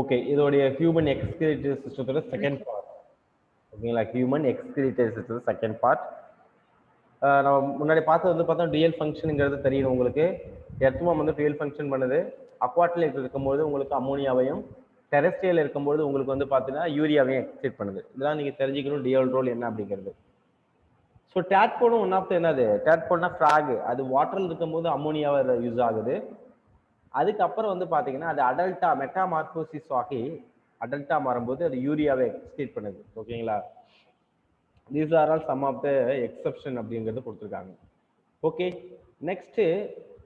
Okay, இதோடைய human excretory சிஸ்டத்தோட second part. ஓகேங்களா, human excretory system second part. நம்ம முன்னாடி பார்த்தது வந்து பார்த்தா டிஎல் ஃபங்க்ஷனுங்கிறது தெரியும் உங்களுக்கு. எர்த்வம் வந்து டிஎல் ஃபங்க்ஷன் பண்ணுது. அக்வாட்டில் இருக்கும்போது உங்களுக்கு அமோனியாவையும், டெரெஸ்ட்ரியல் இருக்கும்போது உங்களுக்கு வந்து பார்த்தீங்கன்னா யூரியாவையும் எக்ஸ்கிரீட் பண்ணுது. இதெல்லாம் நீங்கள் தெரிஞ்சுக்கணும் டிஎல் ரோல் என்ன அப்படிங்கிறது. ஸோ டேட்போனும் ஒன் ஆஃப் த என்னது, டேட்போன்னா ஃப்ராக், அது வாட்டரில் இருக்கும்போது அமோனியாவை யூஸ் ஆகுது. அதுக்கப்புறம் வந்து பார்த்தீங்கன்னா அது அடல்ட்டா மெட்டாமார்போசிஸ் ஆகி அடல்ட்டா மாறும்போது அது யூரியாவை எக்ஸ்கிரீட் பண்ணுது. ஓகேங்களா, these are all some of the exception அப்படிங்கிறது கொடுத்துருக்காங்க. Okay, next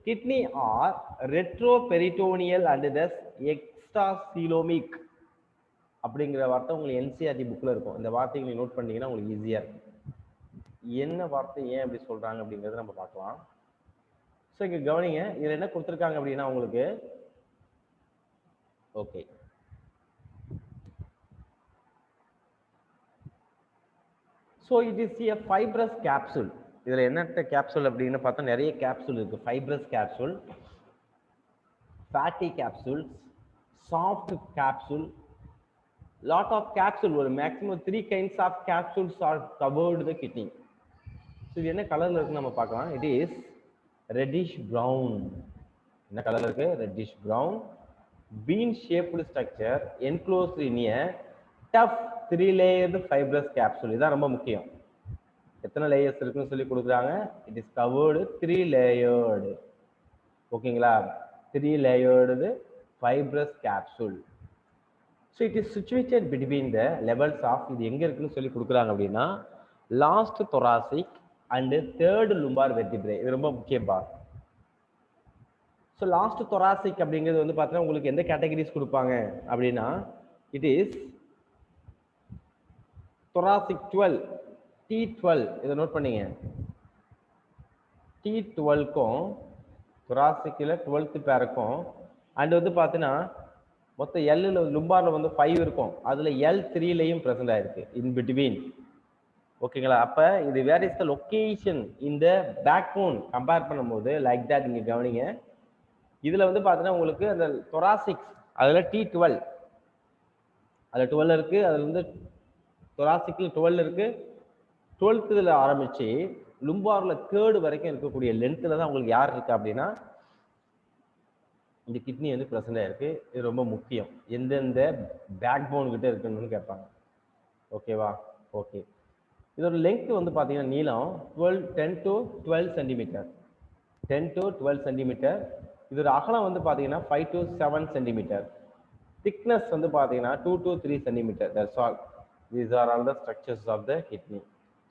kidney are retroperitoneal and thus extracoelomic அப்படிங்கிற வார்த்தை உங்களுக்கு என்சிஆர்டி புக்கில் இருக்கும். இந்த வார்த்தைகளை நோட் பண்ணீங்கன்னா உங்களுக்கு ஈஸியாக இருக்கும். என்ன வார்த்தை ஏன் அப்படி சொல்கிறாங்க அப்படிங்கிறத நம்ம பார்க்கலாம். ஸோ இங்கே கவனிங்க, இதில் என்ன கொடுத்துருக்காங்க அப்படின்னா உங்களுக்கு, okay, so it is a fibrous capsule. இதில் என்ன கேப்சூல் அப்படின்னு பார்த்தா நிறைய கேப்சூல் இருக்குது. Fibrous capsule, fatty capsules, soft capsule, lot of capsule. ஒரு maximum 3 kinds of capsules are covered the kidney. So இது என்ன கலரில் இருக்குன்னு நம்ம பார்க்கலாம். It is reddish brown. என்ன கலரில் இருக்கு? Reddish brown. Bean shaped structure enclosed in a tough 3-layered fibrous capsule. இதுதான் ரொம்ப முக்கியம். எத்தனை லேயர்ஸ் இருக்குன்னு சொல்லி கொடுக்குறாங்க. It is covered 3-layered. ஓகேங்களா, 3-layered fibrous capsule. So it is situated between the levels of, இது எங்கே இருக்குன்னு சொல்லி கொடுக்குறாங்க அப்படின்னா last thoracic and third lumbar vertebrae. இது ரொம்ப முக்கியப்பா. ஸோ லாஸ்ட் thoracic அப்படிங்கிறது வந்து பார்த்தீங்கன்னா உங்களுக்கு எந்த கேட்டகரிஸ் கொடுப்பாங்க அப்படின்னா இட் இஸ் thoracic 12, T12. இதை நோட் பண்ணீங்க. T12க்கும் thoracic-ல 12th பேருக்கும் அண்ட் வந்து பார்த்தீங்கன்னா மொத்தம் எல்லில் லும்பாரில் வந்து 5 இருக்கும். அதில் L3லையும் ப்ரெசென்ட் ஆயிருக்கு இன் பிட்வீன். ஓகேங்களா, அப்போ இது வேர் இஸ் த லொக்கேஷன் இந்த பேக் போன் கம்பேர் பண்ணும்போது லைக் தட். இங்கே கவனிங்க, இதில் வந்து பார்த்தீங்கன்னா உங்களுக்கு அந்த thoracics அதில் T12, அதில் 12 இருக்குது. அதில் வந்து thoracic-ல 12 இருக்குது. 12th இதில் ஆரம்பித்து லும்பாரில் 3rd வரைக்கும் இருக்கக்கூடிய லென்த்தில் தான் உங்களுக்கு யார் இருக்குது அப்படின்னா இந்த கிட்னி வந்து ப்ரெசென்ட் ஆயிருக்கு. இது ரொம்ப முக்கியம். எந்தெந்த பேக் போன் கிட்ட இருக்குன்னு கேட்பாங்க. ஓகேவா, ஓகே. இதோட லெங்க் வந்து பார்த்தீங்கன்னா நீளம் 10 to 12 சென்டிமீட்டர், 10 to 12 சென்டிமீட்டர். இதோட அகலம் வந்து பார்த்தீங்கன்னா 5 to 7 சென்டிமீட்டர். திக்னஸ் வந்து பார்த்தீங்கன்னா 2 to 3 centimetre. That's all. These are all the structures of the kidney.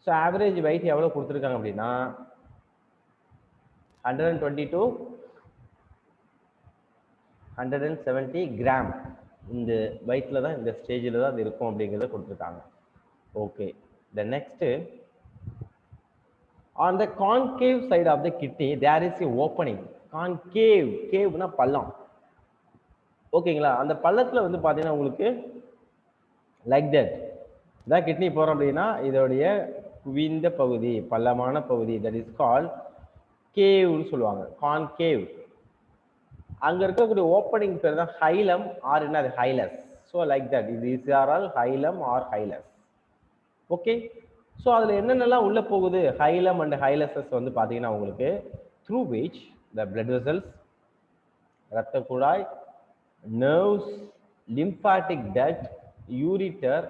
So average weight எவ்வளோ கொடுத்துருக்காங்க அப்படின்னா 120 to 170 கிராம். இந்த வெயிட்டில் தான், இந்த ஸ்டேஜில் தான் அது இருக்கும் அப்படிங்கிறத கொடுத்துருக்காங்க. Okay, the next on the concave side of the kidney there is a opening. Concave, கேவ்னா பள்ளம். ஓகேங்களா, அந்த பள்ளத்தில் வந்து பார்த்தீங்கன்னா உங்களுக்கு லைக் தட் இதான் கிட்னி போகிறோம் அப்படின்னா இதோடைய குவிந்த பகுதி, பள்ளமான பகுதி, தட் இஸ் கால் கேவ்னு சொல்லுவாங்க, கான்கேவ். அங்கே இருக்கக்கூடிய ஓப்பனிங் பேர் தான் ஹைலம் ஆர் என்ன அது ஹைலஸ். ஸோ லைக் தட் இது is or all hilum or hilus. Okay, so அதில் என்னென்னலாம் உள்ளே போகுது ஹைலம் அண்ட் ஹைலஸஸ் வந்து பார்த்தீங்கன்னா உங்களுக்கு through which the blood vessels, ரத்த குழாய், nerves, lymphatic duct, ureter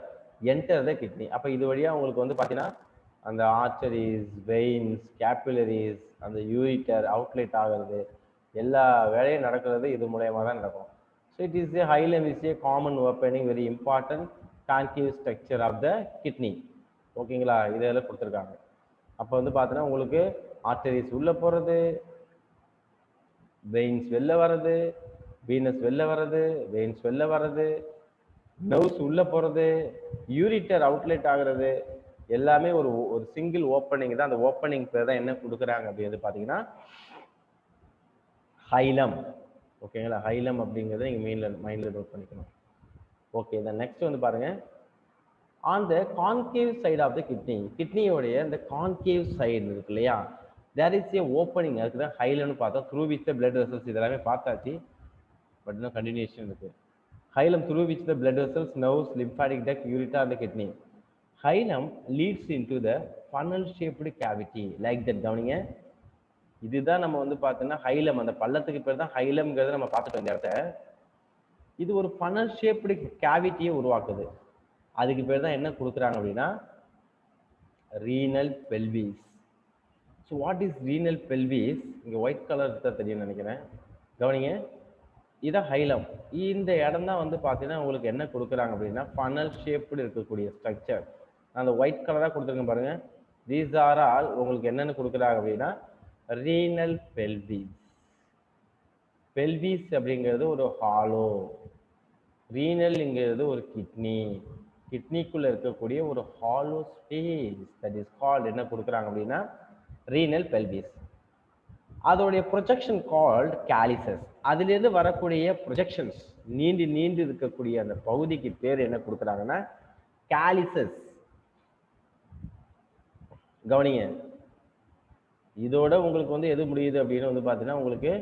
enter the kidney. அப்போ இது வழியாக உங்களுக்கு வந்து பார்த்தீங்கன்னா அந்த ஆர்டரிஸ், வெயின்ஸ், கேபிலரிஸ், அந்த யூரிட்டர் அவுட்லெட் ஆகிறது, எல்லா வேலையும் நடக்கிறது இது மூலயமா தான் நடக்கும். So it is a hilum is a common opening, very important concave structure of the kidney. ஓகேங்களா, இதெல்லாம் கொடுத்துருக்காங்க. அப்போ வந்து பார்த்தீங்கன்னா உங்களுக்கு ஆர்டரிஸ் உள்ளே போகிறது, வெயின்ஸ் வெளில வர்றது, வீனஸ் வெளில வர்றது, வெயின்ஸ் வெளில வர்றது, நர்வ்ஸ் உள்ளே போகிறது, யூரிட்டர் அவுட்லெட் ஆகிறது, எல்லாமே ஒரு ஒரு சிங்கிள் ஓப்பனிங் தான். அந்த ஓப்பனிங் பேர் தான் என்ன கொடுக்குறாங்க அப்படின்னு பார்த்தீங்கன்னா ஹைலம். ஓகேங்களா, ஹைலம் அப்படிங்கிறத நீங்கள் மைண்டில் நோட் பண்ணிக்கணும். ஓகே, இந்த நெக்ஸ்ட் வந்து பாருங்க on the concave side of the kidney. கிட்னியோடைய இந்த கான்கேவ் சைடு இருக்கு இல்லையா, தேர் இஸ் ஏ ஓப்பனிங். அதுக்கு தான் ஹைலம்னு பார்த்தோம். Through with the blood vessels இதெல்லாமே பார்த்தாச்சு, பட் இன்னும் கண்டினியூஷன் இருக்கு. Hilum, through which the blood vessels, nerves, lymphatic duct, ureter, and the kidney. Hilum leads into the funnel shaped cavity like that. கவனிங்க, இதுதான் நம்ம வந்து பார்த்தோம்னா ஹைலம், அந்த பள்ளத்துக்கு பேர் தான் ஹைலம்ங்கிறத நம்ம பார்த்துட்டோம் இந்த இடத்த. இது ஒரு funnel shaped கேவிட்டியை உருவாக்குது. அதுக்கு பேர் தான் என்ன கொடுக்குறாங்க அப்படின்னா renal pelvis. So what is renal pelvis? இங்க ஒயிட் கலர் தான் தெரியும் நினைக்கிறேன். கவனிங்க, இதான் ஹைலம். இந்த இடம் தான் வந்து பார்த்தீங்கன்னா உங்களுக்கு என்ன கொடுக்குறாங்க அப்படின்னா ஃபனல் ஷேப்டு இருக்கக்கூடிய ஸ்ட்ரக்சர். நான் அந்த ஒயிட் கலராக கொடுத்துருக்கேன் பாருங்க. தீஸ் ஆர் ஆல் உங்களுக்கு என்னென்னு கொடுக்குறாங்க அப்படின்னா ரீனல் பெல்விஸ். பெல்விஸ் அப்படிங்கிறது ஒரு ஹாலோ, ரீனல்ங்கிறது ஒரு கிட்னி, கிட்னிக்குள்ள இருக்கக்கூடிய ஒரு hollow space, that is called என்ன கொடுக்குறாங்க அப்படின்னா ரீனல் பெல்விஸ். அதோடைய ப்ரொஜெக்ஷன் கால்ட் கேலிசஸ். அதிலிருந்து வரக்கூடிய ப்ரொஜெக்ஷன்ஸ், நீண்டு நீண்டு இருக்கக்கூடிய அந்த பகுதிக்கு பேர் என்ன கொடுக்குறாங்கன்னா கேலிசஸ். கவனிங்க, இதோட உங்களுக்கு வந்து எது முடியுது அப்படின்னு வந்து பார்த்தீங்கன்னா உங்களுக்கு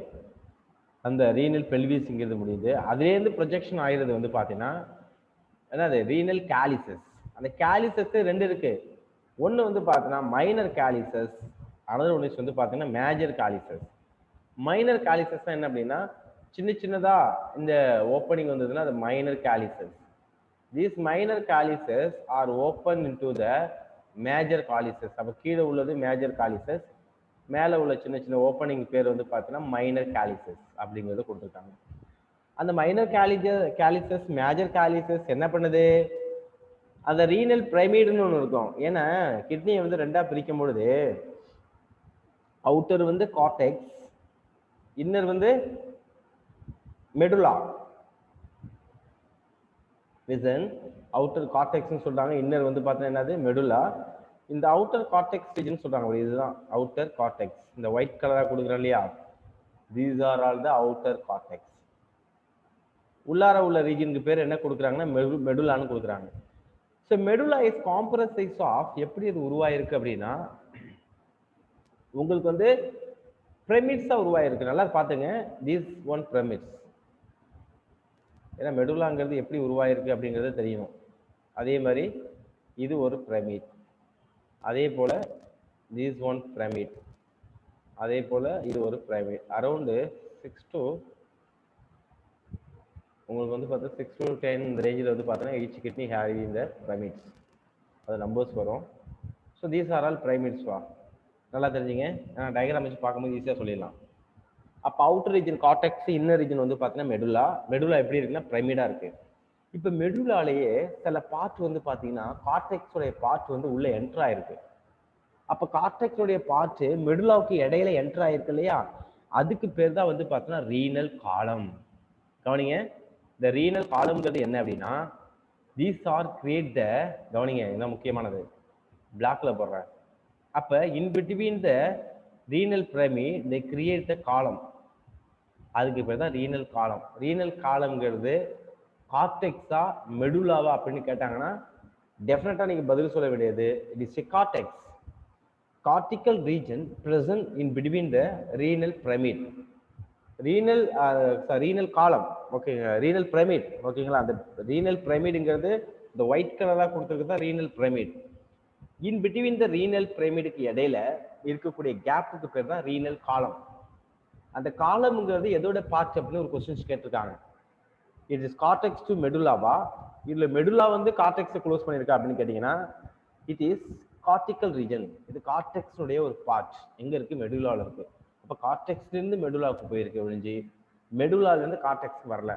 அந்த ரீனல் பெல்விஸ்ங்கிறது முடியுது. அதுலேருந்து ப்ரொஜெக்ஷன் ஆகிறது வந்து பார்த்தீங்கன்னா என்னது ரீனல் கேலிசஸ். அந்த கேலிசஸ் ரெண்டு இருக்கு. ஒன்று வந்து பார்த்தீங்கன்னா மைனர் கேலிசஸ், அனதர் ஒன்று வந்து பார்த்தீங்கன்னா மேஜர் கேலிசஸ். மைனர் கேலிசஸ் என்ன அப்படின்னா சின்ன சின்னதா இந்த ஓப்பனிங் வந்ததுன்னா அது minor calyces. These minor calyces are open into the major calyces. அப்போ கீழே உள்ளது மேஜர் கேலிசஸ், மேலே உள்ள சின்ன சின்ன ஓப்பனிங் பேர் வந்து பார்த்தீங்கன்னா மைனர் கேலிசஸ் அப்படிங்கிறது கொடுத்துருக்காங்க. அந்த மைனர் கேலிசஸ் மேஜர் கேலிசஸ் என்ன பண்ணுது, அந்த ரீனல் பிரைமீடுன்னு ஒன்று இருக்கும். ஏன்னா கிட்னியை வந்து ரெண்டா பிரிக்கும் பொழுது அவுட்டர் வந்து கார்டெக்ஸ், இன்னர் வந்து மெடுலா. லிசன், அவுட்டர் கார்டெக்ஸ்னு சொல்றாங்க, இன்னர் வந்து பார்த்தீங்கன்னா என்னது மெடுலா. இந்த அவுட்டர் கார்டெக்ஸ் ரீஜன் சொல்றாங்க, இதுதான் அவுட்டர் கார்டெக்ஸ். இந்த ஒயிட் கலராக கொடுக்குறோம் இல்லையா, these are all the outer cortex. உள்ளார உள்ள ரீஜனுக்கு பேர் என்ன கொடுக்குறாங்கன்னா மெடுலான்னு கொடுக்குறாங்க. So medulla is compress size of, எப்படி அது உருவாயிருக்கு அப்படின்னா உங்களுக்கு வந்து பிரமிட்ஸா உருவாயிருக்கு. நல்லா பார்த்துங்க, தீஸ் ஒன் பிரமிட்ஸ். ஏன்னா மெடுலாங்கிறது எப்படி உருவாயிருக்கு அப்படிங்கிறது தெரியணும். அதே மாதிரி இது ஒரு பிரமிட், அதே போல தீஸ் ஒன் பிரமிட், அதே போல இது ஒரு பிரமிட். அரௌண்டு 6 to உங்களுக்கு வந்து பார்த்தா 6 to 10 இந்த ரேஞ்சில் வந்து பார்த்தீங்கன்னா ஈச் கிட்னி ஹேவி இந்த பிரமிட்ஸ், அது நம்பர்ஸ் வரும். So these are all pyramids. வா, நல்லா தெரிஞ்சுங்க, டயக்ராம் வச்சு பார்க்கும்போது ஈஸியாக சொல்லிடலாம். அப்போ outer region cortex, inner region வந்து பார்த்தீங்கன்னா மெடுலா. மெடுலா எப்படி இருக்குன்னா பிரமிடா இருக்கு. இப்போ மெடுலாலேயே சில பார்ட் வந்து பார்த்தீங்கன்னா கார்டெக்ஸோடைய பார்ட் வந்து உள்ள என்டர் ஆயிருக்கு. அப்போ கார்டெக்ஸோடைய பார்ட் மெடுலாவுக்கு இடையில என்டர் ஆயிருக்கு இல்லையா, அதுக்கு பேர் தான் வந்து பார்த்தீங்கன்னா ரீனல் காலம். கவனிங்க, இந்த ரீனல் காலம்ங்கிறது என்ன அப்படின்னா தீஸ் ஆர் கிரியேட் த, கவனிங்க என்ன முக்கியமானது, பிளாக்ல போடுறேன். அப்போ இன் between the renal pyramid they create the காலம், அதுக்கு பேர் தான் ரீனல் காலம். ரீனல் காலம்ங்கிறது கார்டெக்ஸா மெடுலாவா அப்படின்னு கேட்டாங்கன்னா டெஃபினட்டா நீங்க பதில் சொல்ல வேண்டியது it is cortex. Cortical region present in between the renal pyramid, renal காலம், ஓகேங்க, ரீனல் பிரமிட், ஓகேங்களா. அந்த ரீனல் பிரமிடுங்கிறது இந்த ஒயிட் கலராக கொடுத்துருக்கு தான் renal pyramid. In between the renal பிரமிடுக்கு இடையில இருக்கக்கூடிய கேப்புக்கு பேர் தான் ரீனல் காலம். அந்த காலம்ங்கிறது எதோட பார்ட் அப்படின்னு ஒரு கொஸ்டின்ஸ் கேட்டிருக்காங்க. இட் இஸ் கார்டெக்ஸ் டு மெடுலாவா, இதுல மெடுலா வந்து கார்டெக்ஸை க்ளோஸ் பண்ணியிருக்கா அப்படின்னு கேட்டீங்கன்னா இட் இஸ் கார்டிகல் ரீஜன். இது கார்டெக்ஸுடைய ஒரு பார்ட் எங்க இருக்கு, மெடுலாவில் இருக்கு. அப்போ கார்டெக்ஸ்லேருந்து மெடுலாவுக்கு போயிருக்கு ஒழிஞ்சு மெடுலாலேருந்து கார்டெக்ஸ் வரல.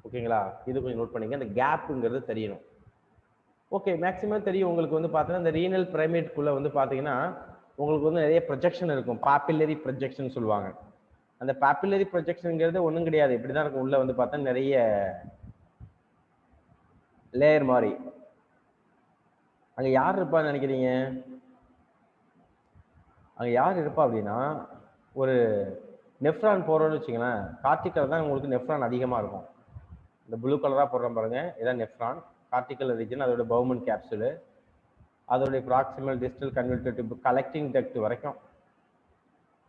ஓகேங்களா, இது கொஞ்சம் நோட் பண்ணிங்க, அந்த கேப்புங்கிறது தெரியணும். ஓகே, மேக்ஸிமம் தெரியும் உங்களுக்கு வந்து பார்த்தீங்கன்னா இந்த ரீனல் பிரைமேட்குள்ளே வந்து பார்த்தீங்கன்னா உங்களுக்கு வந்து நிறைய ப்ரொஜெக்ஷன் இருக்கும், பாப்பிலரி ப்ரொஜெக்ஷன் சொல்லுவாங்க. அந்த பாப்பிலரி ப்ரொஜெக்ஷனுங்கிறது ஒன்றும் கிடையாது, இப்படி தான் இருக்கும். உள்ள வந்து பார்த்தா நிறைய லேயர் மாதிரி. அங்கே யார் இருப்பான்னு நினைக்கிறீங்க, அங்கே யார் இருப்பா அப்படின்னா ஒரு நெஃப்ரான் போடுறோன்னு வச்சுங்களேன். கார்டிகல் தான் உங்களுக்கு நெஃப்ரான் அதிகமாக இருக்கும். இந்த ப்ளூ கலராக போடுறோம் பாருங்க, இதான் நெஃப்ரான், கார்டிகல் ரீஜன், அதோட பவுமன் கேப்சூலு, அதோடைய ப்ராக்சிமல் டிஸ்டல் கன்வெர்டேட்டிவ் கலெக்டிங் டக்ட் வரைக்கும்.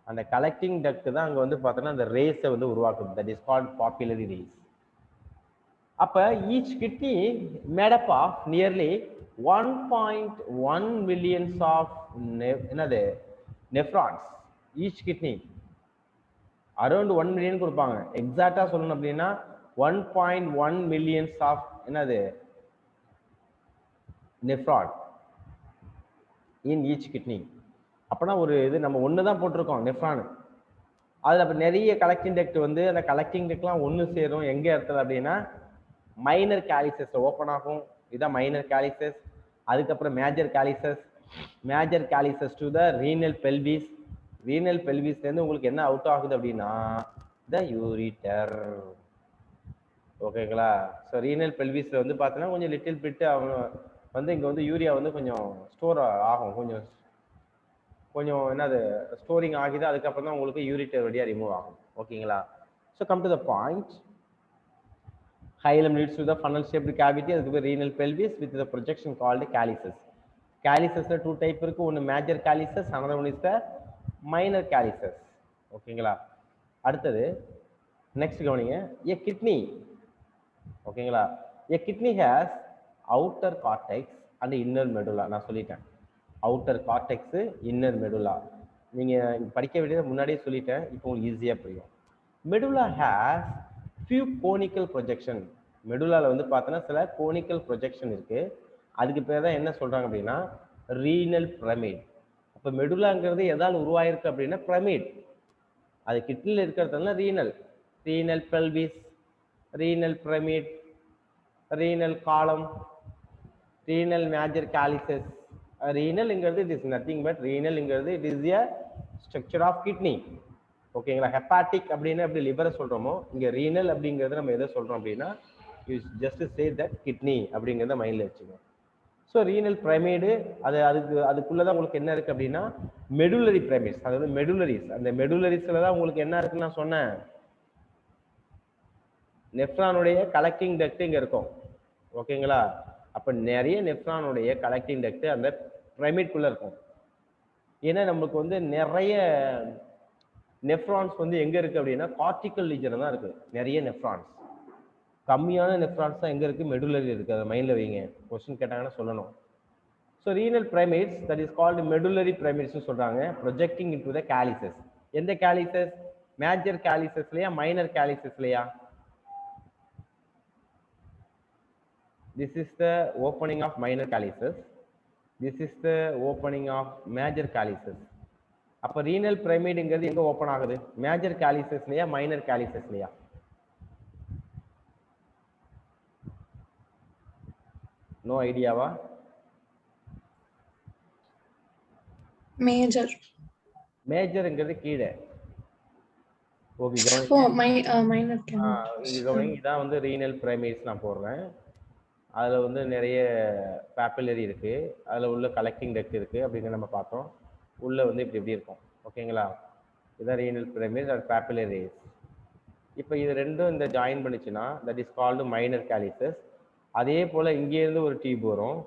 அந்த கலெக்டிங் டக்ட் தான் அங்கே வந்து பார்த்தோன்னா அந்த ரேஸை வந்து உருவாக்குது, that is called papillary rays. அப்ப each kidney made up of nearly 1.1 millions of என்னது nephrons. Each kidney around 1 million கொடுப்பாங்க. எக்ஸாக்டா சொல்லணும் அப்படின்னா 1.1 millions ஆஃப் என்னது நெஃப்ரான் இன் ஈச் கிட்னி. அப்பனா ஒரு இது நம்ம ஒன்று தான் போட்டிருக்கோம் நெஃப்ரான். அதில் அப்போ நிறைய கலெக்டிங் டெக்ட் வந்து அந்த கலெக்டிங் டெக்ட்லாம் ஒன்று சேரும் எங்கே இடத்துல அப்படின்னா மைனர் கேலிசஸ் ஓப்பன் ஆகும். இதுதான் மைனர் கேலிசஸ். அதுக்கப்புறம் major calyces. Major calyces to the renal pelvis. Renal பெல்விஸ்லேருந்து உங்களுக்கு என்ன அவுட் ஆகுது அப்படின்னா த யூரிட்டர். ஓகேங்களா? ஸோ ரீனல் பெல்விஸில் வந்து பார்த்தீங்கன்னா கொஞ்சம் லிட்டில் பிட்டு அவங்க வந்து இங்கே வந்து யூரியா வந்து கொஞ்சம் ஸ்டோர் ஆகும். கொஞ்சம் என்னது ஸ்டோரிங் ஆகிது. அதுக்கப்புறம் தான் உங்களுக்கு யூரிட்டர் வழியாக ரிமூவ் ஆகும். ஓகேங்களா? So come to the point. Hilum leads to the funnel shaped cavity. அதுக்கு பேர் renal pelvis with the projection called calyces. Calycesல two type இருக்கு. ஒன்று major calyces, another one is the minor calyces. ஓகேங்களா? அடுத்தது next கவனிங்க. A kidney. ஓகேங்களா? A kidney has outer cortex and inner medulla. நான் சொல்லிட்டேன். outer cortex, inner medulla. நீங்க படிக்க வேண்டியது முன்னாடியே சொல்லிட்டேன். இப்போ உங்களுக்கு ஈஸியா புரியும். Medulla has few conical projection. மெடுலால வந்து பார்த்தோன்னா சில கோனிக்கல் ப்ரொஜெக்ஷன் இருக்கு. அதுக்கு பேர் தான் என்ன சொல்றாங்க அப்படின்னா ரீனல் பிரமிட். அப்போ மெடுலாங்கிறது எதால் உருவாயிருக்கு அப்படின்னா பிரமிட். அது கிட்னியில் இருக்கிறதுனால renal pelvis, renal pyramid, renal column, renal major calyces. ரீனல்ங்கிறது இட் இஸ் நத்திங் பட் ரீனல்ங்கிறது it is a structure of kidney. ஓகேங்களா? ஹெப்பாட்டிக் அப்படின்னு அப்படி லிவரை சொல்கிறோமோ, இங்கே ரீனல் அப்படிங்கிறது நம்ம எதை சொல்கிறோம் அப்படின்னா you just say that kidney அப்படிங்கிறத மைண்டில் வச்சுக்கோங்க. ஸோ ரீனல் பிரமிடு அதுக்குள்ளே தான் உங்களுக்கு என்ன இருக்குது அப்படின்னா மெடுலரி பிரமிட்ஸ். அதாவது மெடுலரிஸ். அந்த மெடுலரிஸில் தான் உங்களுக்கு என்ன இருக்குன்னு நான் சொன்னேன். நெஃப்ரானுடைய கலெக்டிங் டக்ட் இங்கே இருக்கும். ஓகேங்களா? அப்போ நிறைய நெஃப்ரானுடைய கலெக்டிங் டக்ட் அந்த பிரமிட்குள்ளே இருக்கும். ஏன்னா நம்மளுக்கு வந்து நிறைய நெஃப்ரான்ஸ் வந்து எங்க இருக்கு அப்படின்னா கார்டிகல் ரீஜன் தான் இருக்கு. நிறைய நெஃப்ரான்ஸ். கம்மியான நெஃப்ரான்ஸ் தான் எங்க இருக்கு? மெடுலரி இருக்கு. அதை மைண்ட்ல வைங்க. क्वेश्चन கேட்டாங்கன்னா சொல்லணும். So renal pyramids that is called medullary pyramids சொல்றாங்க. Projecting into the calyces. எந்த கேலிசஸ்? மேஜர் கேலிசஸ்லையா மைனர் கேலிசஸ்லையா? This is the opening of minor calyces. This is the opening of major calyces. அப்ப ரீனல் பிரமிடுங்கிறது எங்க open ஆகுது? Major கேலிசஸ்லையா minor கேலிசஸ்லையா? நோ ஐடியாவா? மேஜர். மேஜர்ங்கிறது கீழே. Okay minor. இதான் வந்து ரீனல் பிரைமேட்ஸ் நான் போடுறேன். அதில் வந்து நிறைய பேப்பிலரி இருக்கு. அதில் உள்ள கலெக்டிங் டக்ட் இருக்கு அப்படிங்கிற நம்ம பார்த்தோம். உள்ள வந்து இப்படி இருக்கும். ஓகேங்களா? இதான் ரீனல் பிரமிட் அண்ட் பேப்பிலரிஸ். இப்போ இது ரெண்டும் இந்த ஜாயின் பண்ணிச்சுன்னா that is called minor calyces. அதே போல் இங்கேருந்து ஒரு டியூப் வரும்,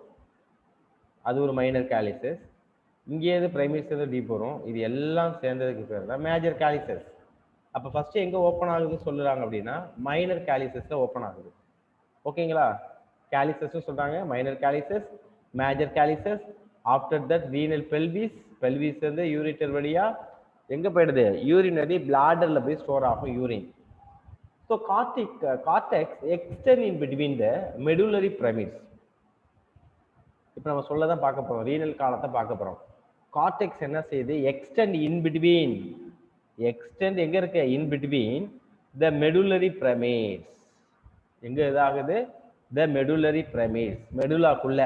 அது ஒரு மைனர் கேலிசஸ். இங்கேருந்து பிரைமேட்ஸ்லேருந்து டியூப் வரும். இது எல்லாம் சேர்ந்ததுக்கு பேர் தான் மேஜர் கேலிசஸ். அப்போ ஃபஸ்ட்டு எங்கே ஓப்பன் ஆகுதுன்னு சொல்லுறாங்க அப்படின்னா மைனர் கேலிசஸில் ஓப்பன் ஆகுது. ஓகேங்களா? கேலிசஸ் சொல்கிறாங்க, minor calyces, major calyces. After that renal pelvis. Pelvis வந்து யூரிட்டர் வழியாக எங்கே போயிடுது? யூரினரி பிளாடரில் போய் ஸ்டோர் ஆகும் urine. So cortex extend in between the medullary pyramids. இப்போ நம்ம சொல்ல தான் பார்க்க போகிறோம். ரீனல் காலத்தை பார்க்க போகிறோம். கார்டெக்ஸ் என்ன செய்யுது? Extend in between. எக்ஸ்டெண்ட் எங்கே இருக்கு? இன் பிட்வீன் த மெடுலரி பிரமிட்ஸ். எங்கே இதாகுது? த மெடுலரி பிரமிட்ஸ். மெடுலாக்குள்ள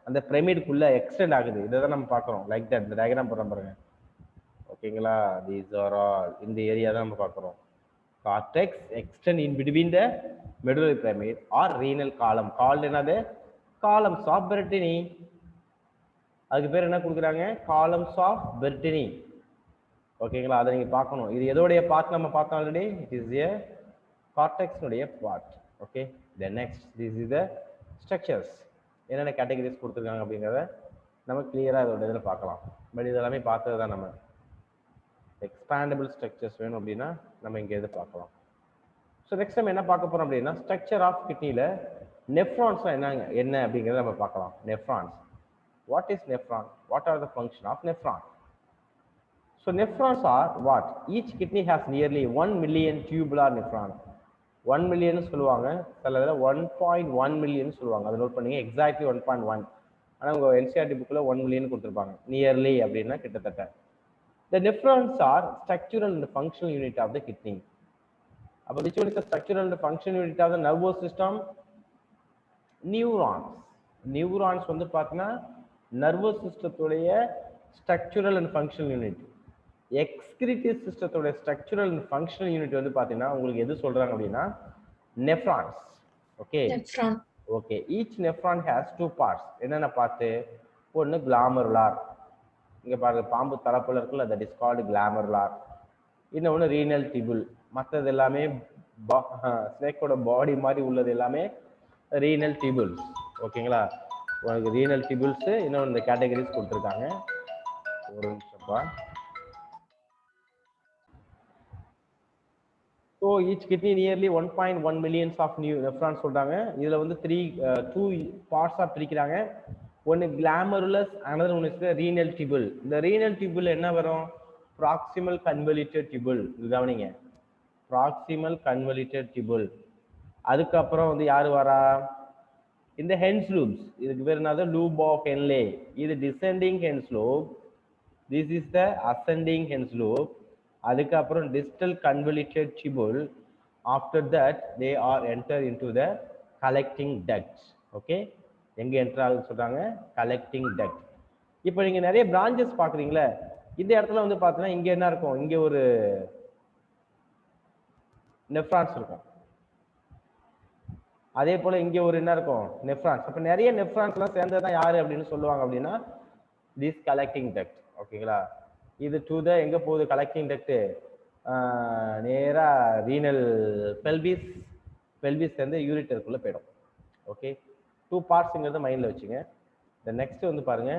அந்த பிரமிடுக்குள்ள எக்ஸ்டெண்ட் ஆகுது. இதை தான் நம்ம பார்க்குறோம். லைக் தட் இந்த டயக்ராம் போடுறோம் பாருங்க. ஓகேங்களா? தீஸ் ஆர் ஆல் இந்த ஏரியா தான் நம்ம பார்க்குறோம். cortex extend in between the medullary pyramid or renal column called என்னது? columns of Bertini. அதுக்கு பேர் என்ன கொடுக்குறாங்க? columns of Bertini. ஓகேங்களா? அதை நீங்கள் பார்க்கணும். இது எதோடைய பார்ட் நம்ம பார்த்தோம் ஆல்ரெடி. இட் இஸ் ஏ கார்டெக்ஸ்னுடைய part. Okay, then next this is the structures. என்னென்ன கேட்டகரிஸ் கொடுத்துருக்காங்க அப்படிங்கிறத நம்ம கிளியராக இதோட இதில் பார்க்கலாம். பட் இதெல்லாமே பார்த்தது தான். நம்ம எக்ஸ்பேண்டபிள் ஸ்ட்ரக்சர்ஸ் வேணும் அப்படின்னா நம்ம இங்கே எது பார்க்கலாம். ஸோ நெக்ஸ்ட் டைம் என்ன பார்க்க போறோம் அப்படின்னா ஸ்ட்ரக்சர் ஆஃப் கிட்னியில் நெஃப்ரான்ஸ் என்ன அப்படிங்கிறத நம்ம பார்க்கலாம். Nephrons, what is nephron, what are the function of nephron? So nephrons are what? Each kidney has nearly 1 million tubular nephrons. 1 million சொல்லுவாங்க, சில இதில் 1.1 million சொல்லுவாங்க. அதை நோட் பண்ணீங்க, எக்ஸாக்ட்லி 1.1. ஆனால் உங்கள் என்சிஆர்டி புக்கில் 1 million கொடுத்துருப்பாங்க. நியர்லி அப்படின்னா கிட்டத்தட்ட. The nephrons are structural and functional unit of the kidney. அப்போ which one is the structural and functional unit of the nervous system? Neurons. Neurons வந்து பார்த்தீங்கன்னா nervous systemத்துடைய structural and functional unit. Excretory சிஸ்டத்தோட structural and functional unit வந்து பார்த்தீங்கன்னா உங்களுக்கு எது சொல்றாங்க அப்படின்னா nephrons. Okay okay, each nephron has 2 parts. என்னென்ன பார்த்து? ஒன்று கிளாமருலார், இங்கே பாருங்க பாம்பு தலப்புல இருக்குல்ல, தட் இஸ் கால்டு கிளாமருலார். இன்னொன்று ரீனல் டிபிள், மற்றது எல்லாமே ஸ்னேக்கோட பாடி மாதிரி உள்ளது எல்லாமே ரீனல் டிபிள்ஸ். ஓகேங்களா, உங்களுக்கு ரீனல் டிபிள்ஸ் இன்னொன்று இந்த கேட்டகரிஸ் கொடுத்துருக்காங்க. ஒரு நிமிஷம்ப்பா. So each kidney nearly 1.1 millions of new nephrons சொல்றாங்க. இதுல வந்து 2 parts ஆ பிரிக்கிறாங்க. ஒன்னு glomerulus, another one is the renal tubule. இந்த renal tubule என்ன வரும்? proximal convoluted tubule. இது கவனிங்க, proximal convoluted tubule. அதுக்கு அப்புறம் வந்து யாரு வரா? இந்த Henle loops. இதுக்கு பேர் என்னது? loop of Henle. இது descending Henle loop. This is the ascending Henle loop. அதுக்கு அப்புறம் distal convoluted tubule. After that they are enter into the collecting duct. Okay, எங்க என்டர் ஆகுது சொல்றாங்க? collecting duct. இப்போ நீங்க நிறைய branches பாக்குறீங்களா? இந்த இடத்துல வந்து பார்த்தீங்கன்னா இங்க என்ன இருக்கும்? இங்க ஒரு நெஃப்ரான்ஸ் இருக்கும். அதே போல இங்க ஒரு என்ன இருக்கும்? நெஃப்ரான்ஸ். அப்ப நிறைய நெஃப்ரான்ஸ் எல்லாம் சேர்ந்ததான் யாரு அப்படின்னு சொல்லுவாங்க அப்படின்னா this collecting duct. ஓகேங்களா, இது டு த எங்க போகுது கலெக்டிங் டக்ட்? நேரா ரீனல் பெல்விஸ், பெல்விஸ் வந்து யூரிட்டருக்குள்ள போயிடும். ஓகே, 2 பார்ட்ஸ்ங்கிறத மைண்ட்ல வச்சுங்க. இந்த நெக்ஸ்ட் வந்து பாருங்க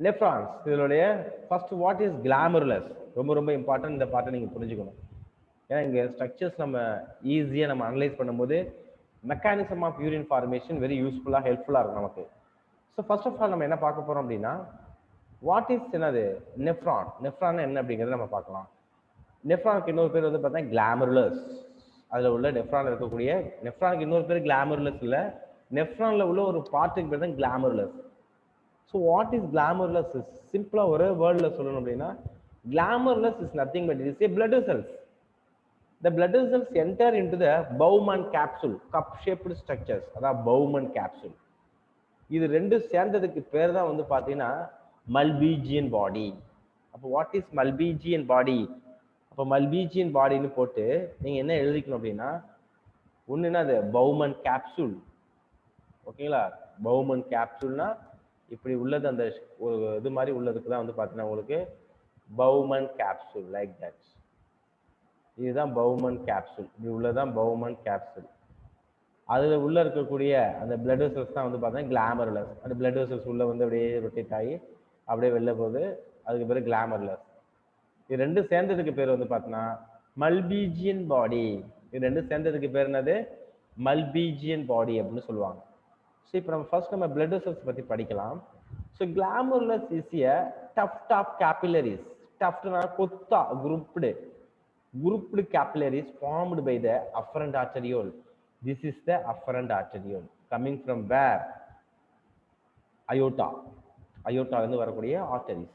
நெஃப்ரான்ஸ். இதனுடைய ஃபர்ஸ்ட் வாட் இஸ் கிளாமருலஸ், ரொம்ப ரொம்ப இம்பார்ட்டன்ட். இந்த பார்ட்டை நீங்க புரிஞ்சுக்கணும். ஏன்னா இங்க ஸ்ட்ரக்சர்ஸ் நம்ம ஈஸியா நம்ம அனலைஸ் பண்ணும்போது mechanism of urine formation very யூஸ்ஃபுல்லா ஹெல்ப்ஃபுல்லா இருக்கும் நமக்கு. ஸோ ஃபர்ஸ்ட் ஆஃப் ஆல் நம்ம என்ன பார்க்க போறோம் அப்படின்னா வாட் இஸ் என்னது நெஃப்ரான். நெஃப்ரான் என்ன அப்படிங்கிறத நம்ம பார்க்கலாம். நெஃப்ரானுக்கு இன்னொரு பேர் வந்து பார்த்தா கிளாமருலஸ். அதில் உள்ள நெஃப்ரான் இருக்கக்கூடிய நெஃப்ரானுக்கு இன்னொரு பேர் கிளாமருலஸ் இல்லை, நெஃப்ரானில் உள்ள ஒரு பார்ட்டுக்கு பேர் தான் glomerulus. So what is glomerulus? சிம்பிளாக ஒரே வேர்டில் சொல்லணும் அப்படின்னா glomerulus is nothing but it is a blood vessels. The blood vessels enter into the Bowman capsule, cup shaped structures. அதான் Bowman capsule. இது ரெண்டு சேர்ந்ததுக்கு பேர் தான் வந்து பார்த்தீங்கன்னா மல்பீஜியன் பாடி. அப்போ வாட் இஸ் மல்பீஜியன் பாடி? அப்போ மல்பீஜியன் பாடின்னு போட்டு நீங்க என்ன எழுதிக்கணும் அப்படின்னா ஒண்ணுன்னா அது பவுமன் கேப்சூல். ஓகேங்களா, பவுமன் கேப்சூல்னா இப்படி உள்ளது, அந்த ஒரு இது மாதிரி உள்ளதுக்கு தான் வந்து பார்த்தீங்கன்னா உங்களுக்கு பவுமன் கேப்சூல் லைக் தட். இதுதான் பவுமன் கேப்சூல், இப்படி உள்ளதான் பவுமன் கேப்சூல். அதுல உள்ள இருக்கக்கூடிய அந்த பிளட் வெசல்ஸ் தான் வந்து பார்த்தீங்கன்னா கிளாமருலஸ். அந்த பிளட் வெசல்ஸ் உள்ள வந்து அப்படியே ரொட்டேட் ஆகி அப்படியே வெளில போகுது, அதுக்கு பேர் கிளாமருலஸ். இது ரெண்டும் சேர்ந்ததுக்கு பேர் வந்து பார்த்தீங்கன்னா மல்பீஜியன் பாடி. இது ரெண்டும் சேர்ந்ததுக்கு பேர் என்னது? மல்பீஜியன் பாடி அப்படின்னு சொல்லுவாங்க. ஸோ இப்போ நம்ம ஃபர்ஸ்ட் நம்ம பிளட் வெசல்ஸ் பற்றி படிக்கலாம். So glomerulus is a tuft of capillaries. டஃப்ட்னா கொத்தா, grouped capillaries formed by the afferent arteriole. This is the afferent arteriole coming from where? Aorta. Aorta இருந்து வரக்கூடிய arteries.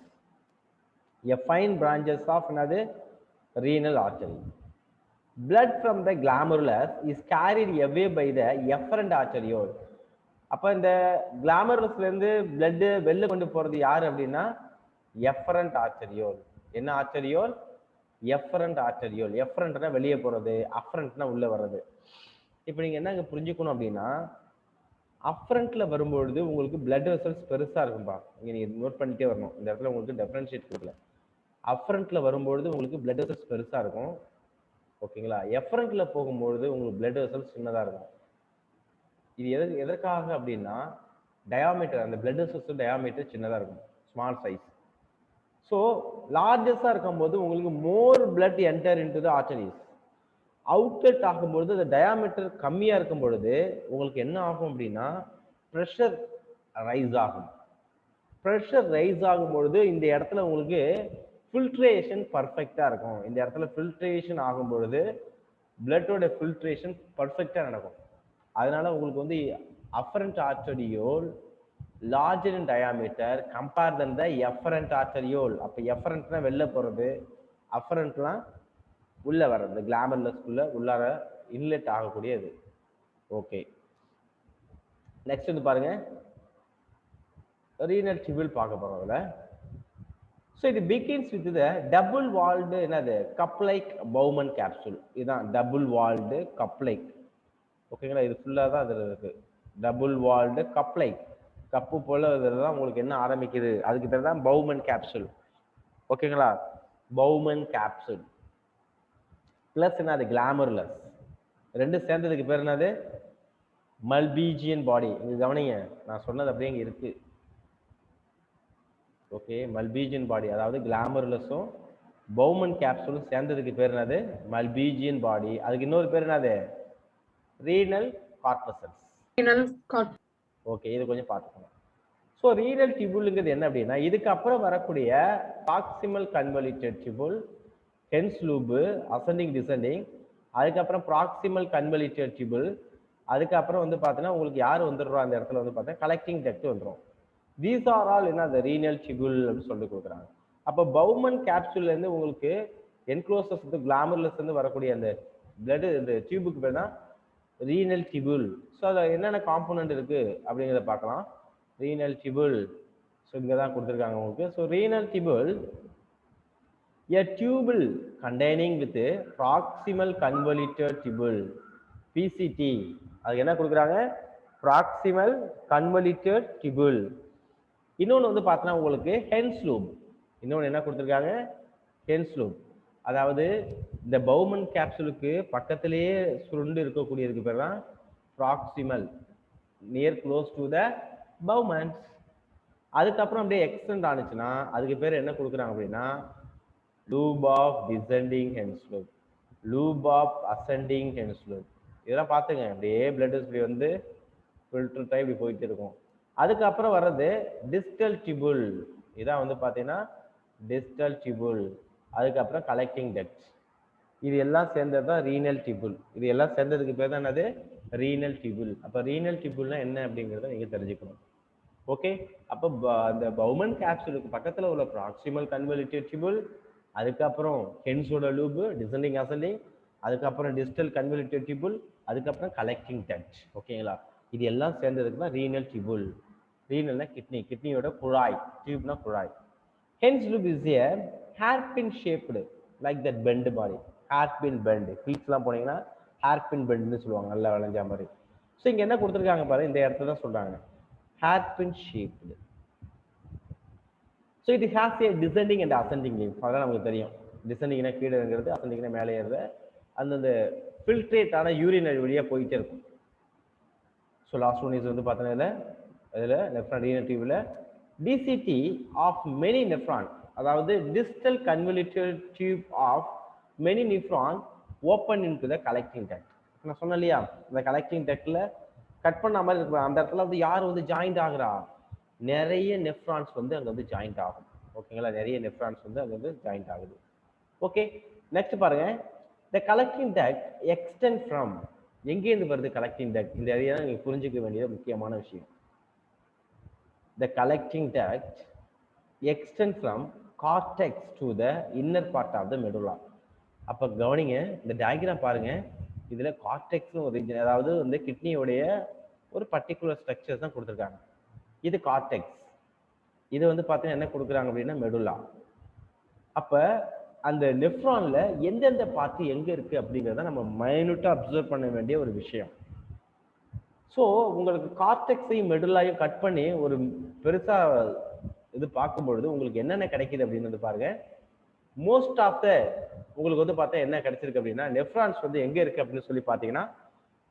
A fine branches of another renal artery. Blood from the glomerulus is carried away by the efferent arteriole. அப்ப இந்த கிளாமருலஸ்ல இருந்து blood வெளில கொண்டு போறது யாரு அப்படின்னா efferent arteriole. என்ன arteriole? Efferent arteriole. எஃபரண்ட்னா வெளியே போறது, அஃபரண்ட்னா உள்ள வர்றது. இப்போ நீங்க என்ன புரிஞ்சுக்கணும் அப்படின்னா அஃபரண்ட்ல வரும்பொழுது உங்களுக்கு பிளட் வெசல்ஸ் பெருசா இருக்கும்பா. இங்க நீங்க நோட் பண்ணிட்டே வரணும். இந்த இடத்துல உங்களுக்கு டிஃபரன்ஷியேட் கொடுக்கல. அஃபரண்ட்ல வரும்பொழுது உங்களுக்கு பிளட் வெசல்ஸ் பெருசா இருக்கும். ஓகேங்களா, எஃபரண்ட்ல போகும்பொழுது உங்களுக்கு பிளட் வெசல்ஸ் சின்னதா இருக்கும். இது எதற்காக அப்படின்னா டயாமீட்டர், அந்த பிளட் வெசல்ஸ் டயாமீட்டர் சின்னதா இருக்கும், ஸ்மால் சைஸ். ஸோ லார்ஜஸ்டாக இருக்கும்போது உங்களுக்கு more blood enter into the arteries. Outlet ஆகும்பொழுது அந்த டயாமீட்டர் கம்மியா இருக்கும் பொழுது உங்களுக்கு என்ன ஆகும் அப்படின்னா ப்ரெஷர் ரைஸ் ஆகும். ப்ரெஷர் ரைஸ் ஆகும் பொழுது இந்த இடத்துல உங்களுக்கு ஃபில்ட்ரேஷன் பர்ஃபெக்டா இருக்கும். இந்த இடத்துல ஃபில்ட்ரேஷன் ஆகும் பொழுது பிளட்டோட ஃபில்ட்ரேஷன் பர்ஃபெக்டா நடக்கும். அதனால உங்களுக்கு வந்து afferent arteriole larger in diameter compare than the efferent arteriole. அப்ப efferentனா வெளில போறது, afferentலாம் உள்ள வர்றது, கிளாமர்லஸ்குள்ள உள்ளார இன்லெட் ஆகக்கூடியது. ஓகே, நெக்ஸ்ட் வந்து பாருங்க ரீனல் டியூபிள் பார்க்க போறோம் அதுல. ஸோ இது begins with the double walled என்னது கப் லைக் பவுமன் கேப்சூல். இதுதான் டபுள் வால்டு கப் லைக். ஓகேங்களா, இது ஃபுல்லாக தான் அதில் இருக்கு. Double walled cup like, cup போல இதில் தான் உங்களுக்கு என்ன ஆரம்பிக்குது, அதுக்கு பேர் தான் பவுமன் கேப்சூல். ஓகேங்களா, பவுமன் கேப்சூல் பிளஸ் என்ன அது கிளாமர்லஸ், ரெண்டு சேர்ந்ததுக்கு பேர் என்னது மல்பீஜியன் பாடி. இங்க கவனிங்க, நான் சொன்னது அப்படியே இங்க இருக்கு. ஓகே, மல்பீஜியன் பாடி அதாவது கிளாமர்லஸும் பவுமன் கேப்சூலும் சேர்ந்ததுக்கு பேர் என்னது மல்பீஜியன் பாடி. அதுக்கு இன்னொரு பேர் என்னது ரீனல் கார்பசல்ஸ். ஓகே, இது கொஞ்சம் பார்த்துக்கணும். ஸோ ரீனல் டியூபுல்ங்கிறது என்ன அப்படின்னா இதுக்கு அப்புறம் வரக்கூடிய proximal convoluted tubule, Henle's loop, ascending descending, அதுக்கப்புறம் ப்ராக்சிமல் கன்வலிட்டட் டியூபுல், அதுக்கப்புறம் வந்து பார்த்தீங்கன்னா உங்களுக்கு யார் வந்துடுறோம் அந்த இடத்துல வந்து பார்த்தீங்கன்னா கலெக்டிங் டக்ட் வந்துடும். தீஸ் ஆர் ஆல் என்ன அந்த ரீனல் டியூபுல் அப்படின்னு சொல்லி கொடுக்குறாங்க. அப்போ பவுமன் கேப்சூல்ல இருந்து உங்களுக்கு என்க்ளோசஸ் வந்து கிளாமர்லஸ் இருந்து வரக்கூடிய அந்த பிளட் இந்த டியூபுக்கு பேர் தான் ரீனல் டியூபுல். ஸோ அதில் என்னென்ன காம்போனன்ட் இருக்கு அப்படிங்கிறத பார்க்கலாம். ரீனல் டியூபுல் ஸோ இங்கே தான் கொடுத்துருக்காங்க உங்களுக்கு. So renal tubule a tubule containing with proximal convoluted tubule PCT. அதுக்கு என்ன கொடுக்குறாங்க proximal convoluted tubule. இன்னொன்று வந்து பார்த்தீங்கன்னா உங்களுக்கு ஹென்ஸ் லூப். இன்னொன்று என்ன கொடுத்துருக்காங்க ஹென்ஸ் லூப். அதாவது இந்த பவுமன் கேப்சூலுக்கு பக்கத்திலேயே சுருண்டு இருக்கக்கூடியதுக்கு பேர் தான் proximal, near close to the Bowman's. அதுக்கப்புறம் அப்படியே எக்ஸ்டெண்ட் ஆனிச்சுன்னா அதுக்கு பேர் என்ன கொடுக்குறாங்க அப்படின்னா loop of descending Henle's loop, loop of ascending Henle's loop. இதெல்லாம் பார்த்துங்க, அப்படியே பிளட் இப்படி வந்து ஃபில்டர் டைப் இப்படி போயிட்டு இருக்கும். அதுக்கப்புறம் வர்றது டிஸ்டல் டியூபுல். இதான் வந்து பார்த்தீங்கன்னா டிஸ்டல் டியூபுல். அதுக்கப்புறம் கலெக்டிங் டக்ட். இது எல்லாம் சேர்ந்தது தான் ரீனல் டியூபுல். இது எல்லாம் சேர்ந்ததுக்கு பேர் தான் என்னது ரீனல் டியூபுல். அப்போ ரீனல் டியூபுல்னா என்ன அப்படிங்கிறத நீங்கள் தெரிஞ்சுக்கணும். ஓகே, அப்போ அந்த பவுமன் கேப்சூலுக்கு பக்கத்தில் உள்ள ப்ராக்சிமல் கன்வலிட்டட் டியூபுல், அதுக்கப்புறம் ஹென்ஸோட லூபு டிசெண்டிங் அசெண்டிங், அதுக்கப்புறம் டிஸ்டல் கன்வலிட்டட் டியூபுல், அதுக்கப்புறம் கலெக்டிங் டக்ட். ஓகேங்களா, இது எல்லாம் சேர்ந்ததுக்கு தான் ரீனல் டியூபுல். ரீனல்னா கிட்னி, கிட்னியோட குழாய், டியூப்னா குழாய். Henle's loop is a hairpin shaped like that bend body. Hairpin bend, ஹீல்ஸ்லாம் போனீங்கன்னா ஹேர்பின் பெண்ட்னு சொல்லுவாங்க, நல்லா விளைஞ்ச மாதிரி. ஸோ இங்கே என்ன கொடுத்துருக்காங்க பாரு, இந்த இடத்துல தான் சொல்றாங்க hairpin shaped. So it has a descending and ascending limb. அதெல்லாம் நமக்கு தெரியும். டிசெண்டிங்னா கீழே இருக்கிறது, அசெண்டிங்னா மேலே ஏறுது. அந்தந்த ஃபில்ட்ரேட்டான யூரினரி வழியாக போயிட்டே இருக்கும். ஸோ லாஸ்ட் ஒன் இஸ் வந்து பார்த்தீங்கன்னா இதில் நெஃப்ரான் ரீனல் டியூபில் டிசிடி ஆஃப் மெனி நெஃப்ரான், அதாவது distal convoluted tube of many nephron open into the collecting duct. நான் சொன்னேன் இல்லையா, இந்த கலெக்டிங் டக்ட்ல கட் பண்ண மாதிரி இருக்கு, அந்த இடத்துல வந்து யார் வந்து ஜாயிண்ட் ஆகுறா, நிறைய நெஃப்ரான்ஸ் வந்து அங்கே வந்து ஜாயிண்ட் ஆகும். ஓகேங்களா, நிறைய நெஃப்ரான்ஸ் வந்து அங்கே வந்து ஜாயிண்ட் ஆகுது. ஓகே, நெக்ஸ்ட் பாருங்க, த கலெக்டிங் டக்ட் எக்ஸ்டெண்ட் ஃப்ரம், எங்கேருந்து வருது கலெக்டிங் டக்ட், இந்த ஏரியா நீங்கள் புரிஞ்சுக்க வேண்டியது முக்கியமான விஷயம். The collecting duct extend from cortex to the inner part of the medulla. அப்போ கவனிங்க, இந்த டயக்ராம் பாருங்க, இதுல கார்டெக்ஸும் ஒரு ரீஜன், அதாவது வந்து கிட்னியோடைய ஒரு பர்டிகுலர் ஸ்ட்ரக்சர்ஸ் தான் கொடுத்துருக்காங்க. இது கார்டெக்ஸ், இது வந்து பார்த்தீங்கன்னா என்ன கொடுக்குறாங்க அப்படின்னா மெடுலா. அப்போ அந்த நெஃப்ரான்ல எந்தெந்த பார்ட் எங்க இருக்கு அப்படிங்கிறத நம்ம மைனூட்டா அப்சர்வ் பண்ண வேண்டிய ஒரு விஷயம். ஸோ உங்களுக்கு கார்டெக்ஸையும் மெடுலாயும் கட் பண்ணி ஒரு பெருசா இது பார்க்கும்பொழுது உங்களுக்கு என்னென்ன கிடைக்குது அப்படின்னு வந்து பாருங்க. மோஸ்ட் ஆஃப் த உங்களுக்கு வந்து பார்த்தா என்ன கிடைச்சிருக்கு அப்படின்னா நெஃப்ரான்ஸ் வந்து எங்க இருக்கு அப்படின்னு சொல்லி பார்த்தீங்கன்னா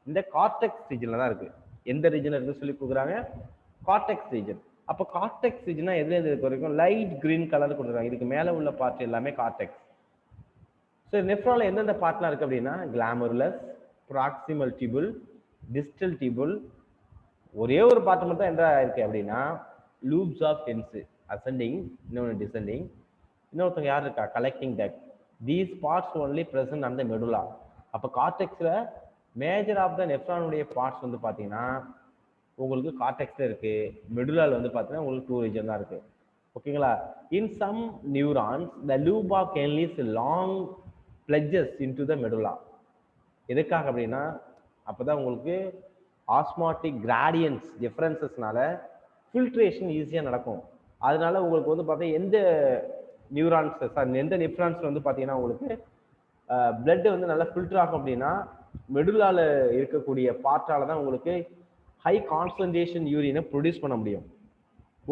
இந்த கார்டெக்ஸ் ரீஜன்ல தான் இருக்கு. எந்த ரீஜன்ல இருக்குன்னு சொல்லி கொடுக்குறாங்க, கார்டெக்ஸ் ரீஜன். அப்போ கார்டெக்ஸ் ரீஜனா எதுல இருந்து இருக்க வரைக்கும் லைட் கிரீன் கலர் கொடுக்குறாங்க. இதுக்கு மேல உள்ள பார்ட் எல்லாமே கார்டெக்ஸ். ஸோ நெஃப்ரான்ல எந்தெந்த பார்ட்லாம் இருக்குது அப்படின்னா கிளாமருலஸ், ப்ராக்சிமல் டியூபுல், டிஸ்டல் டியூபுல். ஒரே ஒரு பார்ட் மட்டும் என்ன இருக்கு அப்படின்னா லூப்ஸ் ஆஃப் ஹென்ஸ், அசெண்டிங், இன்னொன்று டிசெண்டிங். இன்னொருத்தவங்க யார் இருக்கா, collecting duct. These parts only present அந்த மெடுலா. அப்போ கார்டெக்ஸில் மேஜர் ஆஃப் த நெஃப்ரானுடைய பார்ட்ஸ் வந்து பார்த்தீங்கன்னா உங்களுக்கு கார்டெக்ஸில் இருக்குது. மெடுலாவில் வந்து பார்த்தீங்கன்னா உங்களுக்கு 2 ரீஜன் தான் இருக்குது. ஓகேங்களா. In some neurons the loop of Henle is long plunges into the medulla. எதுக்காக அப்படின்னா அப்போ தான் உங்களுக்கு ஆஸ்மாட்டிக் கிராடியன்ஸ் டிஃப்ரென்சஸ்னால ஃபில்ட்ரேஷன் ஈஸியாக நடக்கும். அதனால உங்களுக்கு வந்து பார்த்தீங்கன்னா எந்த நியூரான்ஸ் எந்த நெஃப்ரான்ஸ் வந்து பார்த்தீங்கன்னா உங்களுக்கு பிளட் வந்து நல்லா ஃபில்டர் ஆகும் அப்படின்னா மெடுலால இருக்கக்கூடிய பார்ட்டால தான் உங்களுக்கு ஹை கான்சன்ட்ரேஷன் யூரினை ப்ரொடியூஸ் பண்ண முடியும்.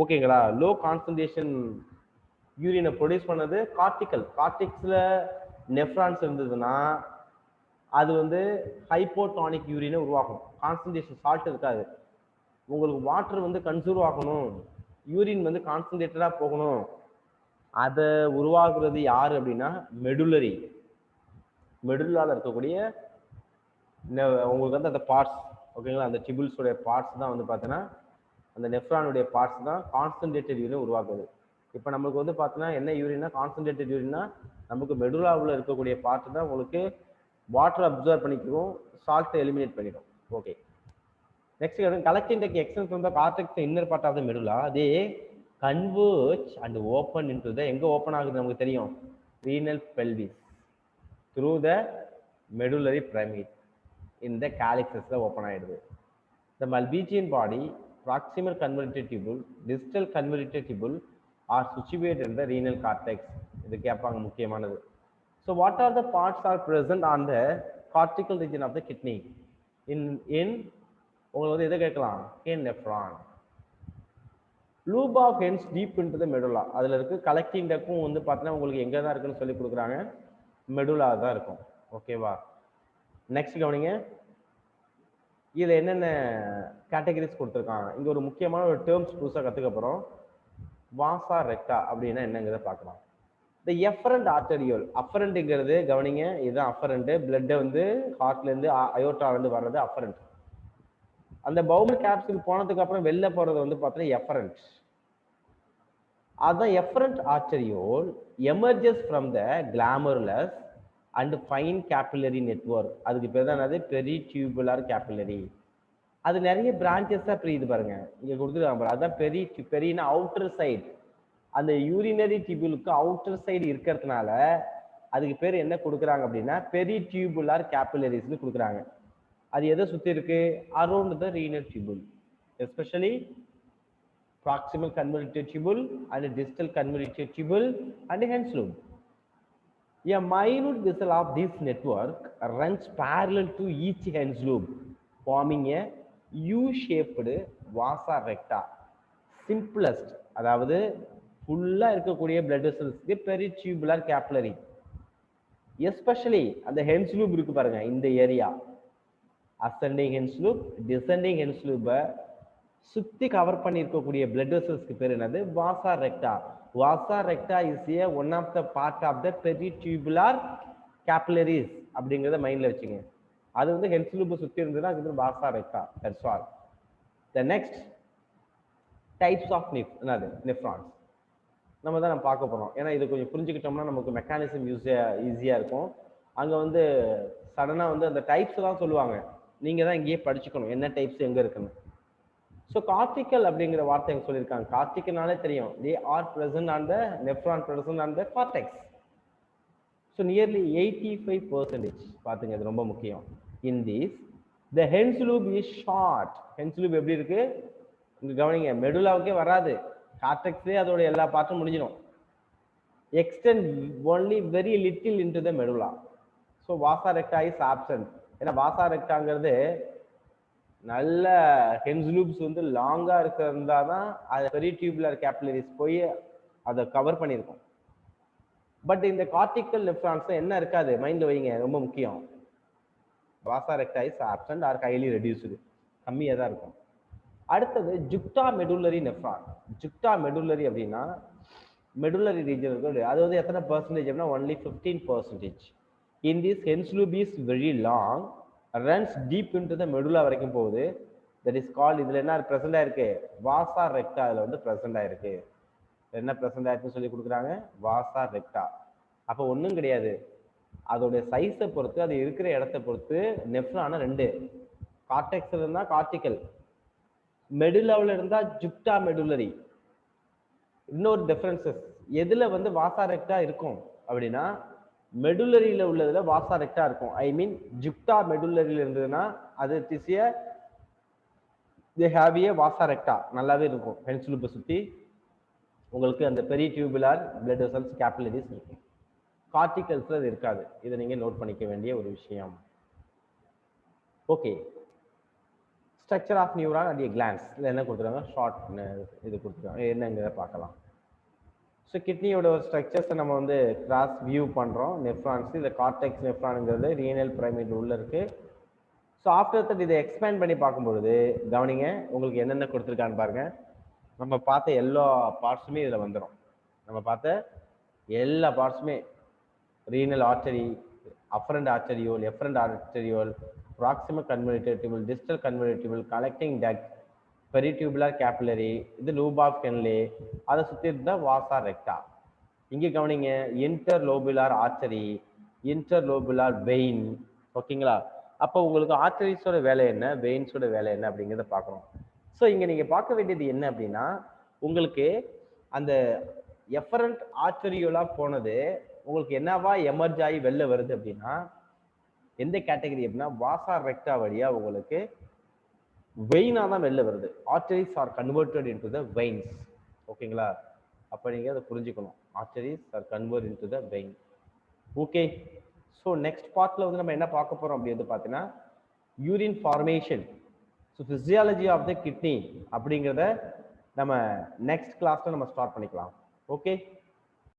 ஓகேங்களா. லோ கான்சன்ட்ரேஷன் யூரினை ப்ரொடியூஸ் பண்ணது கார்டிக்கல். கார்டிக்ஸில் நெஃப்ரான்ஸ் இருந்ததுன்னா அது வந்து ஹைப்போடானிக் யூரினை உருவாகும். கான்சன்ட்ரேஷன் சால்ட் இருக்காது. உங்களுக்கு வாட்டர் வந்து கன்சர்வ் ஆகணும், யூரின் வந்து கான்சன்ட்ரேட்டடாக போகணும். அதை உருவாக்குறது யார் அப்படின்னா மெடுலரி. மெடுலால இருக்கக்கூடிய உங்களுக்கு வந்து அந்த பார்ட்ஸ், ஓகேங்களா, அந்த டிபிள்ஸோடைய பார்ட்ஸ் தான் வந்து பார்த்தீங்கன்னா அந்த நெஃப்ரானுடைய பார்ட்ஸ் தான் கான்சன்ட்ரேட்டட் யூரினை உருவாக்குது. இப்போ நம்மளுக்கு வந்து பார்த்தீங்கன்னா என்ன யூரின்னா கான்சன்ட்ரேட்டட் யூரின்னா நமக்கு மெடுலாவில் இருக்கக்கூடிய பார்ட் தான் உங்களுக்கு வாட்டர் அப்சர்வ் பண்ணிக்கிறோம், சால்ட்டை எலிமினேட் பண்ணிடும். Okay. Next collecting duct extends from the cortex inner part of the medulla. அதே converge and open into the, எங்கே ஓப்பன் ஆகுது நமக்கு தெரியும், renal pelvis through the medullary pyramid in the calyxes open ஆயிடுது. The Malpighian body, proximal convoluted tubule, distal convoluted tubule are situated in the renal cortex. இது கேட்பாங்க முக்கியமானது. So what are the parts are present on the cortical region of the kidney? In உங்களுக்கு வந்து எதை கேட்கலாம், nephron. Loop of Henle deep into the medulla. அதில் இருக்கு collecting டக்கும் வந்து பார்த்தீங்கன்னா உங்களுக்கு எங்கே தான் இருக்குன்னு சொல்லி கொடுக்குறாங்க, மெடுலா தான் இருக்கும். ஓகேவா. நெக்ஸ்ட் கவனிங்க, இதில் என்னென்ன கேட்டகரிஸ் கொடுத்துருக்காங்க. இங்கே ஒரு முக்கியமான ஒரு டேர்ம்ஸ் புதுசாக கற்றுக்க போகிறோம். வாசா ரெக்டா அப்படின்னா என்னங்கிறத பார்க்கலாம். இந்த எஃபரண்ட் ஆர்டரியோல், அஃபரண்ட்டுங்கிறது கவனிங்க, இதுதான் அஃபரண்ட்டு. பிளட்டை வந்து ஹார்ட்லேருந்து அயோட்டாலேருந்து வர்றது அஃபரண்ட். அந்த பவுல் கேப்சூல் போனதுக்கு அப்புறம் வெளில போகிறது வந்து பார்த்தீங்கன்னா எஃபரண்ட். அதுதான் efferent arteriole emerges from the glomerulus and fine capillary network. அதுக்கு பேர் தான் என்னது, பெரிடியூபுலர் கேபிலரி. அது நிறைய பிரான்ச்சஸாக பிரியுது பாருங்க, இங்கே கொடுத்துருக்காங்க. அதுதான் பெரினா அவுட்டர் சைடு, அந்த யூரினரி டியூபுலுக்கு அவுட்டர் சைடு இருக்கிறதுனால அதுக்கு பேர் என்ன கொடுக்குறாங்க அப்படின்னா பெரிடியூபுலர் கேபிலரிஸ்னு கொடுக்குறாங்க. அது எதை சுற்றி இருக்கு, around the renal tubule, especially proximal convoluted tubule and distal convoluted tubule and Henle loop. A minute vessel of this network runs parallel to each Henle loop, forming a U-shaped vasa recta. Simplest, அதாவது ஃபுல்லா இருக்கக்கூடிய blood vessels peritubular capillary, especially அந்த Henle loop இருக்கு பாருங்க, இந்த area ascending Henle loop, descending Henle loop சுத்தி cover பண்ணி இருக்கக்கூடிய blood vesselsக்கு பேர் என்னது, vasa recta. Vasa recta is a one of the part of the peritubular capillaries அப்படிங்கிறத மைண்ட்ல வச்சுங்க. அது வந்து Henle loop சுத்தி இருந்ததுன்னா அதுக்கு பேர் vasa recta. That's all. The next types of என்னது நெஃப்ரான்ஸ் நம்ம தான் பார்க்க போறோம். ஏன்னா இது கொஞ்சம் புரிஞ்சுக்கிட்டோம்னா நமக்கு மெக்கானிசம் ஈஸியா இருக்கும். அங்க வந்து சடனா வந்து அந்த டைப்ஸ் தான் சொல்லுவாங்க, நீங்க தான் இங்கேயே படிச்சுக்கணும் என்ன டைப்ஸ் எங்க இருக்குன்னு. ஸோ கார்டிக்கல் அப்படிங்கிற வார்த்தை எங்க சொல்லியிருக்காங்க. கார்டிக்கல்னாலே தெரியும், they are present on the nephron, present on the cortex. So nearly 85% பார்த்துங்க, இது ரொம்ப முக்கியம். In this the Henle loop is short. Henle loop எப்படி இருக்கு இங்க கவனிங்க, மெடுலாவுக்கே வராது, கார்டெக்ஸ்லேயே அதோட எல்லா பார்ட்டும் முடிஞ்சிடும். Extend only very little into the medulla. So வாசா ரெக்டா இஸ் ஆப்சன்ட். ஏன்னா வாசா ரெக்டாங்கிறது நல்ல Henle loops வந்து லாங்கா இருக்கிறதா தான் அது பெரிடியூபுலர் கேபிலரிஸ் போய் அதை கவர் பண்ணியிருக்கும். பட் இந்த கார்டிக்கல் நெஃப்ரான்ஸ் என்ன இருக்காது, மைண்ட்ல வைங்க, ரொம்ப முக்கியம். Vasa recta is absent or highly reduced, கம்மியாக தான் இருக்கும். அடுத்தது juxta medullary nephron. Juxta medullary அப்படின்னா மெடுலரி ரீஜன் இருக்கு, அது வந்து எத்தனை பர்சன்டேஜ் அப்படின்னா only 15%. in this hens loop is very long, runs deep into the medulla வரைக்கும் போகுது. that is called, இதுல என்ன present ஆயிருக்கு, vasa recta அதுல வந்து present ஆயிருக்கு. என்ன present ஆயிருக்குன்னு சொல்லி கொடுக்குறாங்க, vasa recta. அப்போ ஒண்ணும் கிடையாது, அதோட சைஸை பொறுத்து, அது இருக்கிற இடத்தை பொறுத்து நெஃப்ரான ரெண்டு, கார்டெக்ஸ்ல இருந்தா கார்டிகல், மெடுலாவில் இருந்தா ஜுப்டா மெடுலரி. இன்னொரு டிஃபரன்சஸ், எதுல வந்து வாசா ரெக்டா இருக்கும் அப்படின்னா, மெடுலரியில உள்ளதுல வாசா ரெக்டா இருக்கும். ஐ மீன் ஜுப்டா மெடுலரியில இருந்ததுன்னா அது டிசிய தே ஹேவ் ஏ வாசா ரெக்டா நல்லாவே இருக்கும். ஹென்ஸ் லூப்பை சுத்தி உங்களுக்கு அந்த பெரிய டியூபுலார் பிளட் வெசல்ஸ் கேபிலரிஸ் இருக்கும். கார்டிகல்ஸ்ல அது இருக்காது. இதை நீங்க நோட் பண்ணிக்க வேண்டிய ஒரு விஷயம். Okay, structure of neuron and glands என்ன கொடுத்துருக்காங்க, ஷார்ட் இது கொடுத்துருக்காங்க, என்னங்கிறத பார்க்கலாம். ஸோ கிட்னியோட ஒரு ஸ்ட்ரக்சர்ஸை நம்ம வந்து கிராஸ் வியூ பண்ணுறோம். நெஃப்ரான்ஸ், இந்த கார்டெக்ஸ் நெஃப்ரானுங்கிறது ரீனல் பிரைமேட் உள்ள இருக்கு. ஸோ ஆஃப்டர் தட் இதை எக்ஸ்பேண்ட் பண்ணி பார்க்கும்பொழுது கவனிங்க, உங்களுக்கு என்னென்ன கொடுத்துருக்கான்னு பாருங்க. நம்ம பார்த்த எல்லா பார்ட்ஸுமே இதில் வந்துடும். நம்ம பார்த்த எல்லா பார்ட்ஸுமே, renal artery, afferent arteriole, efferent arteriole, proximal convoluted tubule, distal convoluted tubule, collecting duct, peritubular capillary, இது lobe of Henle, அதை சுற்றி இருந்தால் வாசா ரெக்டா. இங்கே கவனிங்க, இன்டர்லோபுலார் ஆர்டரி, இன்டர்லோபுலார் வெயின். ஓகேங்களா? அப்போ உங்களுக்கு ஆர்டரிஸோட வேலை என்ன, வெயின்ஸோட வேலை என்ன அப்படிங்கிறத பார்க்கணும். ஸோ இங்கே நீங்கள் பார்க்க வேண்டியது என்ன அப்படின்னா, உங்களுக்கு அந்த எஃபரண்ட் ஆர்டரியோலாக போனது உங்களுக்கு என்னவா எமர்ஜ் ஆகி வெளில வருது அப்படின்னா, எந்த கேட்டகரி அப்படின்னா வாசா ரெக்டா வழியா உங்களுக்கு வெயினா தான் வெளில வருது. Arteries are converted into the veins. ஓகேங்களா? அப்போ நீங்க அதை புரிஞ்சுக்கணும், arteries are convert into the vein. Okay, so next பார்ட்ல வந்து நம்ம என்ன பார்க்க போறோம் அப்படி வந்து பார்த்தீங்கன்னா, urine formation, so physiology of the kidney அப்படிங்கிறத நம்ம நெக்ஸ்ட் கிளாஸ்ல நம்ம ஸ்டார்ட் பண்ணிக்கலாம். ஓகே.